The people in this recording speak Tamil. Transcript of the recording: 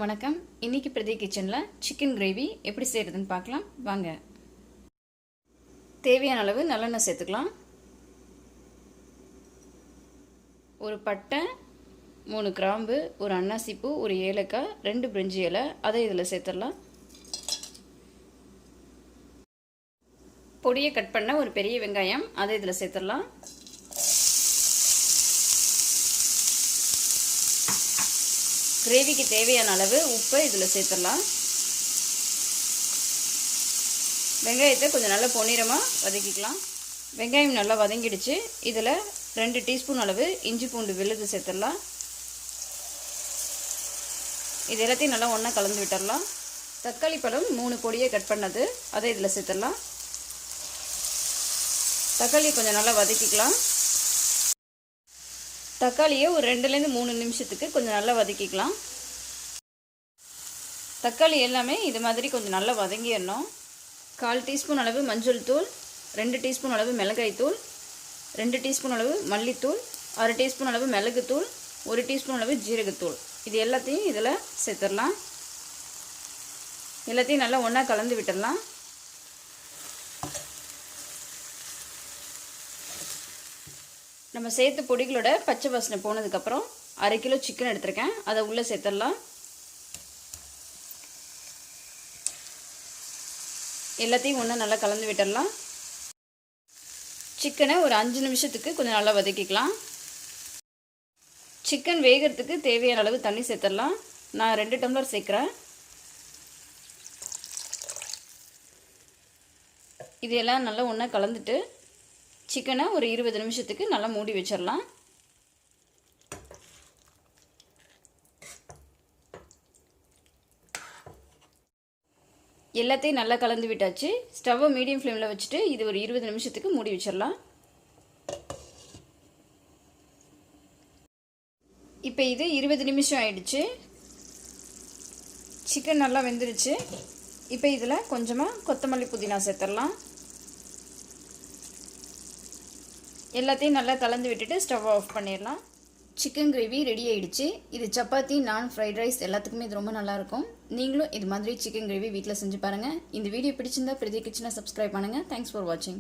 வணக்கம். இன்னைக்கு பிரதி கிச்சனில் சிக்கன் கிரேவி எப்படி செய்கிறதுன்னு பார்க்கலாம் வாங்க. தேவையான அளவு நல்லெண்ணெய் சேர்த்துக்கலாம். ஒரு பட்டை, 3 கிராம்பு, ஒரு அன்னாசிப்பூ, ஒரு ஏலக்காய், 2 பிரிஞ்சி இலை, அதை இதில் சேர்த்துடலாம். பொடியை கட் பண்ண ஒரு பெரிய வெங்காயம், அதை இதில் சேர்த்துடலாம். கிரேவிக்கு தேவையான அளவு உப்பை இதில் சேர்த்துடலாம். வெங்காயத்தை கொஞ்சம் நல்லா பொன்னிறமாக வதக்கிக்கலாம். வெங்காயம் நல்லா வதங்கிடுச்சு. இதில் 2 டீஸ்பூன் அளவு இஞ்சி பூண்டு விழுது சேர்த்துடலாம். இது எல்லாத்தையும் நல்லா ஒன்றா கலந்து விட்டுடலாம். தக்காளி பழம் 3 பொடியை கட் பண்ணது, அதை இதில் சேர்த்துடலாம். தக்காளி கொஞ்சம் நல்லா வதக்கிக்கலாம். தக்காளியை ஒரு 2லேருந்து 3 நிமிஷத்துக்கு கொஞ்சம் நல்லா வதக்கிக்கலாம். தக்காளி எல்லாமே இது மாதிரி கொஞ்சம் நல்லா வதங்கிடணும். 1/4 டீஸ்பூன் அளவு மஞ்சள் தூள், 2 டீஸ்பூன் அளவு மிளகாய் தூள், 2 டீஸ்பூன் அளவு மல்லித்தூள், 1/2 டீஸ்பூன் அளவு மிளகுத்தூள், 1 டீஸ்பூன் அளவு ஜீரகத்தூள், இது எல்லாத்தையும் இதில் சேர்த்துடலாம். எல்லாத்தையும் நல்லா ஒன்றா கலந்து விட்டுடலாம். நம்ம சேர்த்து பொடிகளோட பச்சை வாசனை போனதுக்கப்புறம் 1/2 கிலோ சிக்கன் எடுத்திருக்கேன், அதை உள்ளே சேர்த்துடலாம். எல்லாத்தையும் ஒன்று நல்லா கலந்து விட்டுடலாம். சிக்கனை ஒரு 5 நிமிஷத்துக்கு கொஞ்சம் நல்லா வதக்கிக்கலாம். சிக்கன் வேகிறதுக்கு தேவையான அளவு தண்ணி சேர்த்துடலாம். நான் 2 டம்ளர் சேர்க்குறேன். இதெல்லாம் நல்லா ஒன்றா கலந்துட்டு சிக்கனை ஒரு 20 நிமிஷத்துக்கு நல்லா மூடி வச்சிடலாம். எல்லாத்தையும் நல்லா கலந்து விட்டாச்சு. ஸ்டவ்வை மீடியம் ஃப்ளேமில் வச்சுட்டு இது ஒரு 20 நிமிஷத்துக்கு மூடி வச்சிடலாம். இப்போ இது 20 நிமிஷம் ஆயிடுச்சு. சிக்கன் நல்லா வெந்துருச்சு. இப்போ இதில் கொஞ்சமாக கொத்தமல்லி புதினா சேர்த்துடலாம். எல்லாத்தையும் நல்லா கலந்து விட்டுட்டு ஸ்டவ் ஆஃப் பண்ணிடலாம். சிக்கன் கிரேவி ரெடி ஆகிடுச்சு. இது சப்பாத்தி, நான், ஃப்ரைட் ரைஸ் எல்லாத்துக்குமே இது ரொம்ப நல்லாயிருக்கும். நீங்களும் இது மாதிரி சிக்கன் கிரேவி வீட்டில் செஞ்சு பாருங்கள். இந்த வீடியோ பிடிச்சிருந்தா பிரதி கிச்சனை சப்ஸ்கிரைப் பண்ணுங்கள். தேங்க்ஸ் ஃபார் வாட்சிங்.